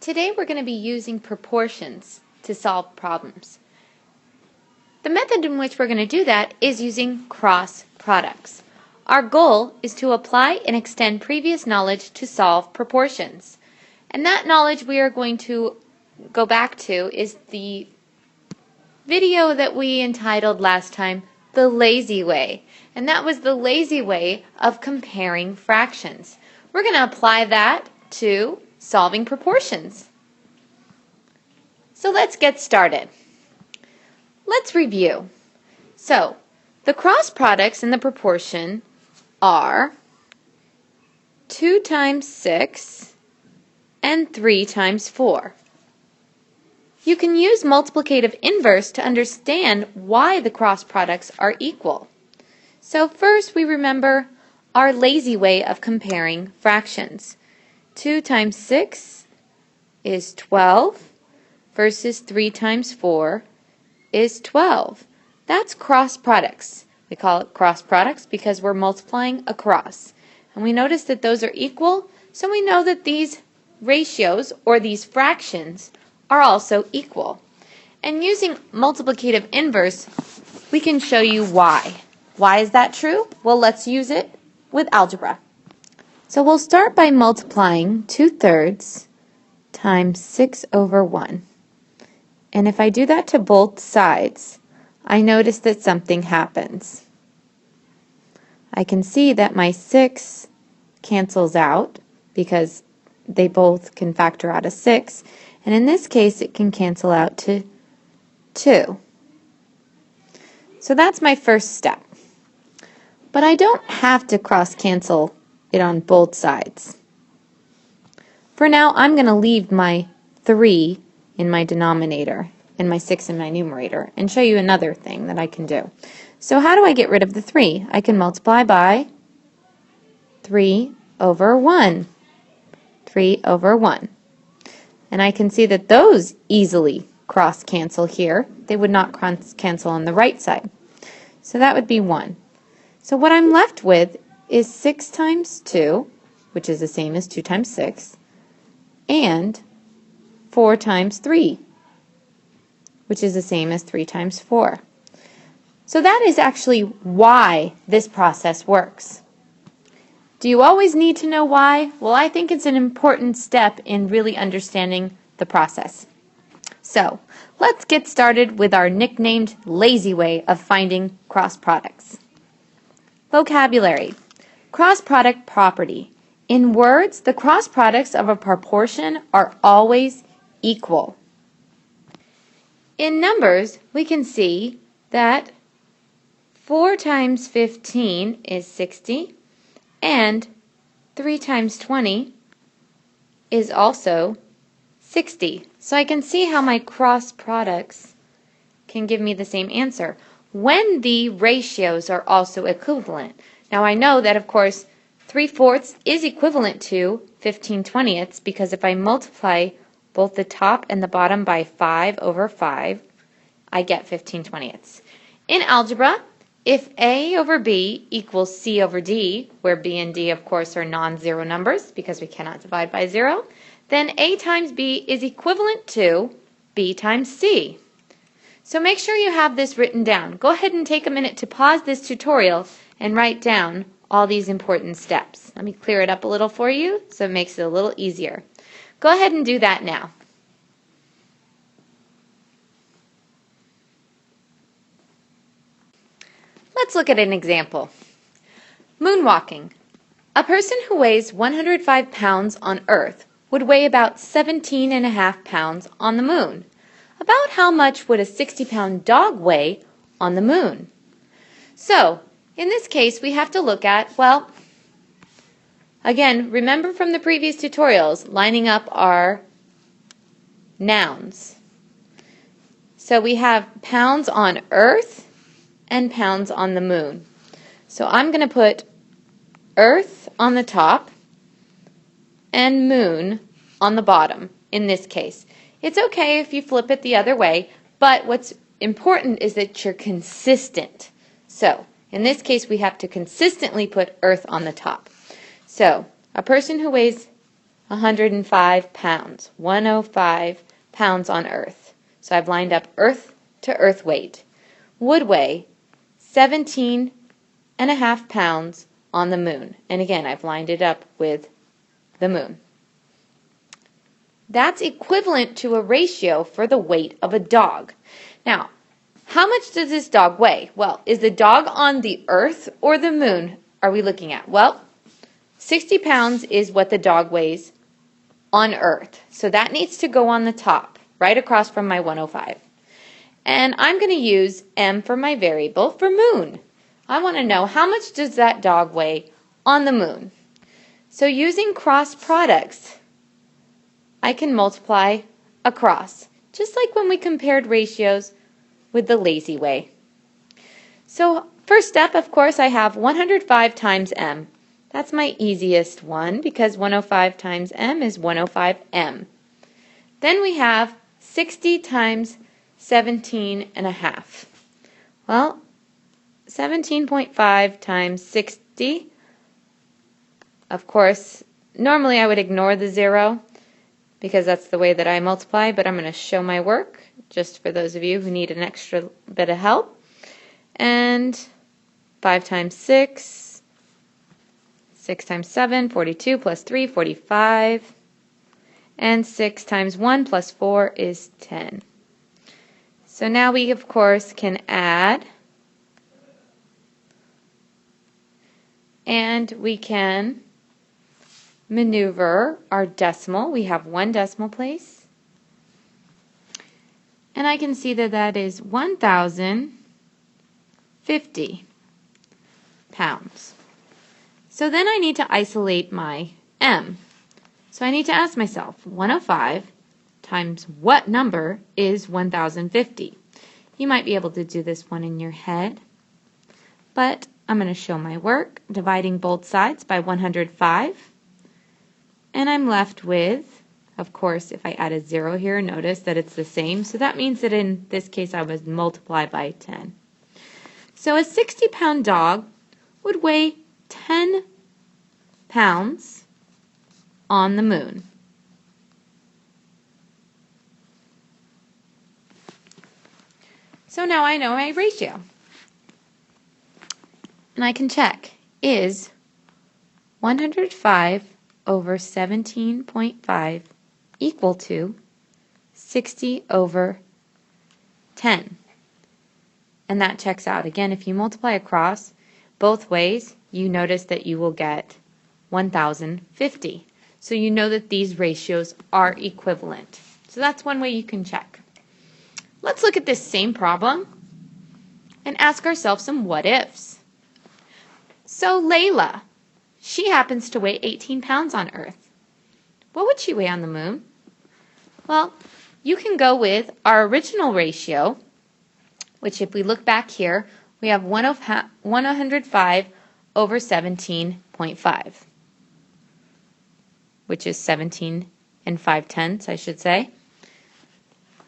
Today we're going to be using proportions to solve problems. The method in which we're going to do that is using cross products. Our goal is to apply and extend previous knowledge to solve proportions. And that knowledge we are going to go back to is the video that we entitled last time, The Lazy Way. And that was the lazy way of comparing fractions. We're going to apply that to solving proportions. So let's get started. Let's review. So, the cross products in the proportion are 2 times 6 and 3 times 4. You can use multiplicative inverse to understand why the cross products are equal. So first we remember our lazy way of comparing fractions. 2 times 6 is 12 versus 3 times 4 is 12. That's cross products. We call it cross products because we're multiplying across. And we notice that those are equal, so we know that these ratios or these fractions are also equal. And using multiplicative inverse, we can show you why. Why is that true? Well, let's use it with algebra. So we'll start by multiplying 2/3 times 6 over 1. And if I do that to both sides, I notice that something happens. I can see that my 6 cancels out because they both can factor out a 6. And in this case, it can cancel out to 2. So that's my first step. But I don't have to cross-cancel it on both sides. For now, I'm going to leave my 3 in my denominator and my 6 in my numerator and show you another thing that I can do. So how do I get rid of the 3? I can multiply by 3 over 1. 3 over 1. And I can see that those easily cross-cancel here. They would not cross-cancel on the right side. So that would be 1. So what I'm left with is 6 times 2, which is the same as 2 times 6, and 4 times 3, which is the same as 3 times 4. So that is actually why this process works. Do you always need to know why? Well, I think it's an important step in really understanding the process. So, let's get started with our nicknamed lazy way of finding cross products. Vocabulary. Cross product property. In words, the cross products of a proportion are always equal. In numbers, we can see that 4 times 15 is 60, and 3 times 20 is also 60. So I can see how my cross products can give me the same answer when the ratios are also equivalent. Now I know that, of course, 3/4 is equivalent to 15/20 because if I multiply both the top and the bottom by 5 over 5, I get 15/20. In algebra, if A over B equals C over D, where B and D, of course, are non-zero numbers because we cannot divide by 0, then A times B is equivalent to B times C. So make sure you have this written down. Go ahead and take a minute to pause this tutorial and write down all these important steps. Let me clear it up a little for you so it makes it a little easier. Go ahead and do that now. Let's look at an example. Moonwalking. A person who weighs 105 pounds on Earth would weigh about 17.5 pounds on the moon. About how much would a 60-pound dog weigh on the moon? So, in this case, we have to look at, well, again, remember from the previous tutorials, lining up our nouns. So we have pounds on Earth and pounds on the moon. So I'm going to put Earth on the top and moon on the bottom in this case. It's okay if you flip it the other way, but what's important is that you're consistent. So in this case, we have to consistently put Earth on the top. So a person who weighs 105 pounds. 105 pounds on Earth. So I've lined up Earth to Earth weight. Would weigh 17.5 pounds on the moon. And again, I've lined it up with the moon. That's equivalent to a ratio for the weight of a dog. Now, how much does this dog weigh? Well, is the dog on the Earth or the moon are we looking at? Well, 60 pounds is what the dog weighs on Earth. So that needs to go on the top, right across from my 105. And I'm going to use M for my variable for moon. I want to know how much does that dog weigh on the moon. So using cross products, I can multiply across, just like when we compared ratios with the lazy way. So first step, of course, I have 105 times M. That's my easiest one because 105 times M is 105M. Then we have 60 times 17.5. Well, 17.5 times 60. Of course, normally I would ignore the 0 because that's the way that I multiply, but I'm going to show my work just for those of you who need an extra bit of help. And 5 times 6, 6 times 7, 42 plus 3, 45. And 6 times 1 plus 4 is 10. So now we, of course, can add. And we can maneuver our decimal. We have one decimal place. And I can see that that is 1,050 pounds. So then I need to isolate my M. So I need to ask myself, 105 times what number is 1,050? You might be able to do this one in your head, but I'm going to show my work, dividing both sides by 105. And I'm left with, of course, if I add a 0 here, notice that it's the same. So that means that in this case I would multiply by 10. So a 60-pound dog would weigh 10 pounds on the moon. So now I know my ratio. And I can check, is 105 over 17.5 equal to 60 over 10. And that checks out. Again, if you multiply across both ways, you notice that you will get 1,050. So you know that these ratios are equivalent. So that's one way you can check. Let's look at this same problem and ask ourselves some what ifs. So Layla, she happens to weigh 18 pounds on Earth. What would she weigh on the moon? Well, you can go with our original ratio, which if we look back here, we have 105 over 17.5, which is 17 and 5/10, I should say.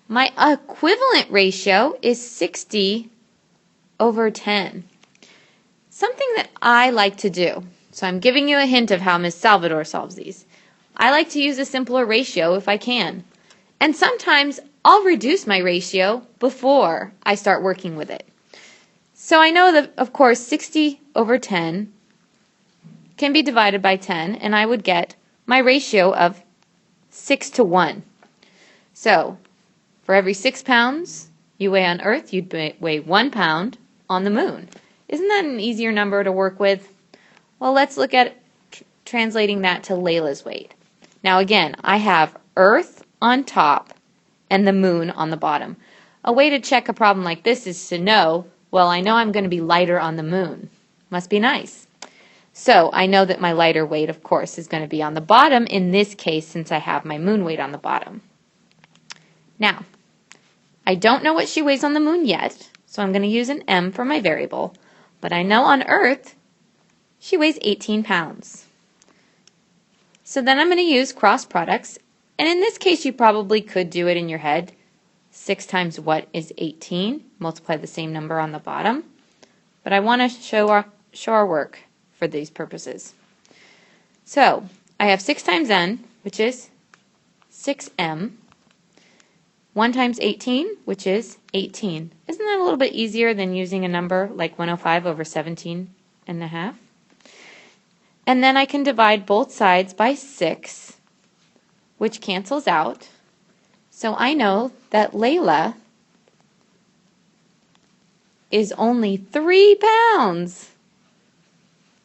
My equivalent ratio is 60 over 10. Something that I like to do, so I'm giving you a hint of how Ms. Salvador solves these. I like to use a simpler ratio if I can. And sometimes I'll reduce my ratio before I start working with it. So I know that, of course, 60 over 10 can be divided by 10, and I would get my ratio of 6 to 1. So for every 6 pounds you weigh on Earth, you'd weigh 1 pound on the moon. Isn't that an easier number to work with? Well, let's look at translating that to Layla's weight. Now again, I have Earth on top and the moon on the bottom. A way to check a problem like this is to know, well, I know I'm going to be lighter on the moon. Must be nice. So I know that my lighter weight, of course, is going to be on the bottom in this case since I have my moon weight on the bottom. Now, I don't know what she weighs on the moon yet, so I'm going to use an M for my variable. But I know on Earth, she weighs 18 pounds. So then I'm going to use cross products. And in this case, you probably could do it in your head. 6 times what is 18? Multiply the same number on the bottom. But I want to show our work for these purposes. So I have 6 times n, which is 6m. 1 times 18, which is 18. Isn't that a little bit easier than using a number like 105 over 17 and a half? And then I can divide both sides by 6, which cancels out. So I know that Layla is only 3 pounds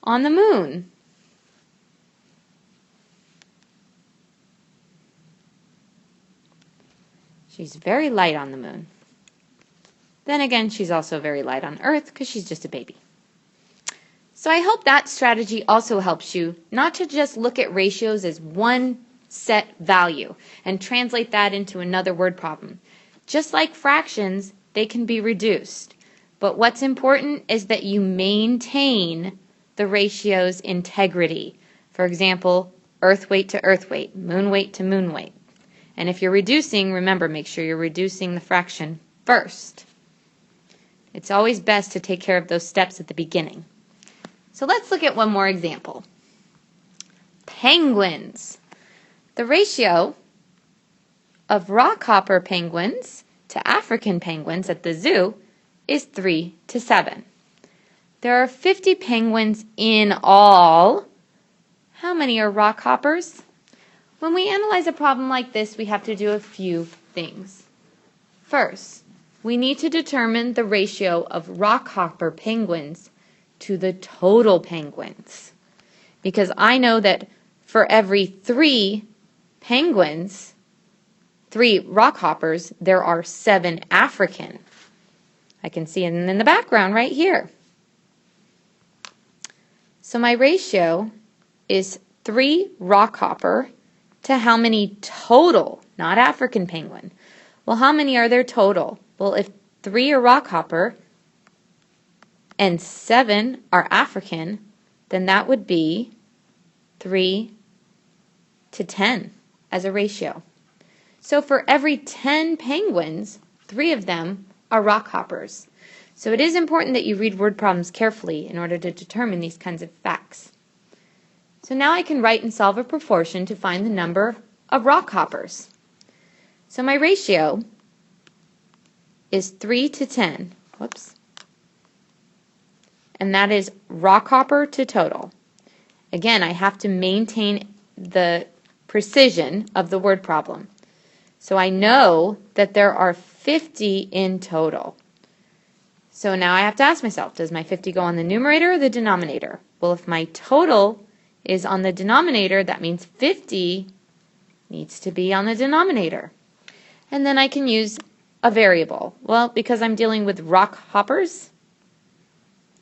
on the moon. She's very light on the moon. Then again, she's also very light on Earth because she's just a baby. So I hope that strategy also helps you not to just look at ratios as one set value and translate that into another word problem. Just like fractions, they can be reduced. But what's important is that you maintain the ratio's integrity. For example, earth weight to earth weight, moon weight to moon weight. And if you're reducing, remember, make sure you're reducing the fraction first. It's always best to take care of those steps at the beginning. So let's look at one more example. Penguins. The ratio of rockhopper penguins to African penguins at the zoo is 3 to 7. There are 50 penguins in all. How many are rockhoppers? When we analyze a problem like this, we have to do a few things. First, we need to determine the ratio of rockhopper penguins to the total penguins. Because I know that for every 3 penguins, 3 rockhoppers, there are 7 African. I can see it in the background right here. So my ratio is 3 rockhopper to how many total, not African penguin. Well, how many are there total? Well, if 3 are rockhopper and 7 are African, then that would be 3 to 10 as a ratio. So for every 10 penguins, 3 of them are rockhoppers. So it is important that you read word problems carefully in order to determine these kinds of facts. So now I can write and solve a proportion to find the number of rockhoppers. So my ratio is 3 to 10. Whoops. And that is rockhopper to total. Again, I have to maintain the precision of the word problem. So I know that there are 50 in total. So now I have to ask myself, does my 50 go on the numerator or the denominator? Well, if my total is on the denominator, that means 50 needs to be on the denominator. And then I can use a variable. Well, because I'm dealing with rock hoppers,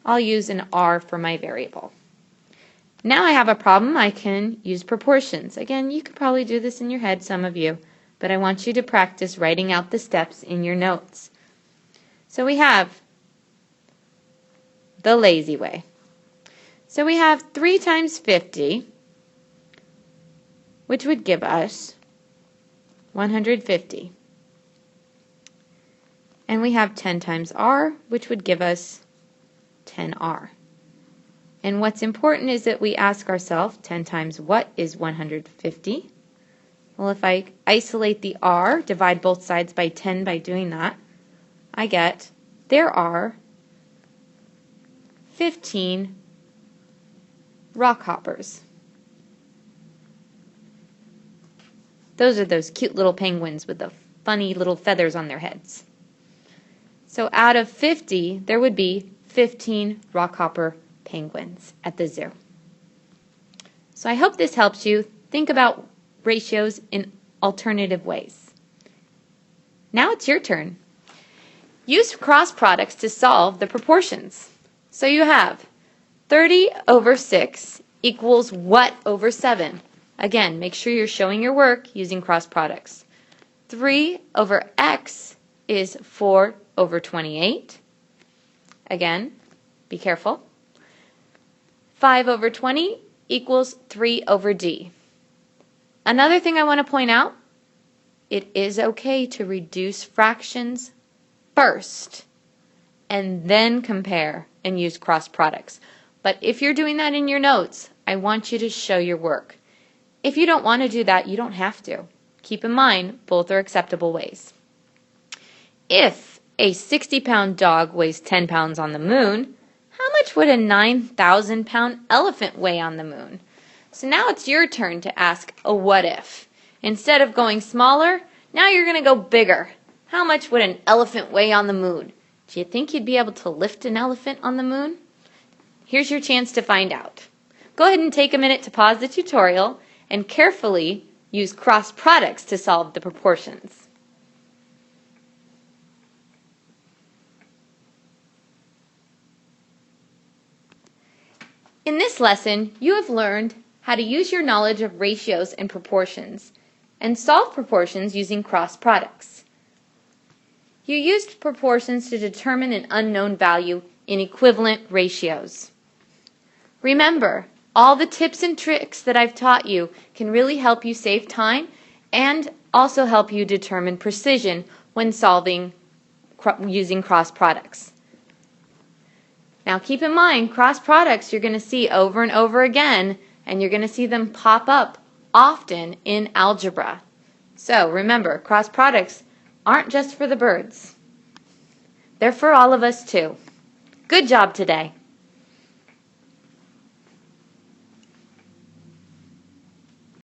I'll use an R for my variable. Now I have a problem, I can use proportions. Again, you could probably do this in your head, some of you, but I want you to practice writing out the steps in your notes. So we have the lazy way. So we have 3 times 50, which would give us 150. And we have 10 times R, which would give us 10R. And what's important is that we ask ourselves, 10 times what is 150? Well, if I isolate the R, divide both sides by 10 by doing that, I get there are 15 rockhoppers. Those are those cute little penguins with the funny little feathers on their heads. So out of 50, there would be 15 rockhopper penguins at the zoo. So I hope this helps you think about ratios in alternative ways. Now it's your turn. Use cross products to solve the proportions. So you have 30 over 6 equals what over 7? Again, make sure you're showing your work using cross products. 3 over x is 4 over 28. Again, be careful. 5 over 20 equals 3 over d. Another thing I want to point out, it is okay to reduce fractions first and then compare and use cross products. But if you're doing that in your notes, I want you to show your work. If you don't want to do that, you don't have to. Keep in mind, both are acceptable ways. If a 60-pound dog weighs 10 pounds on the moon, how much would a 9,000-pound elephant weigh on the moon? So now it's your turn to ask a what if. Instead of going smaller, now you're going to go bigger. How much would an elephant weigh on the moon? Do you think you'd be able to lift an elephant on the moon? Here's your chance to find out. Go ahead and take a minute to pause the tutorial and carefully use cross products to solve the proportions. In this lesson, you have learned how to use your knowledge of ratios and proportions and solve proportions using cross products. You used proportions to determine an unknown value in equivalent ratios. Remember, all the tips and tricks that I've taught you can really help you save time and also help you determine precision when solving using cross products. Now keep in mind, cross products you're going to see over and over again, and you're going to see them pop up often in algebra. So remember, cross products aren't just for the birds. They're for all of us too. Good job today.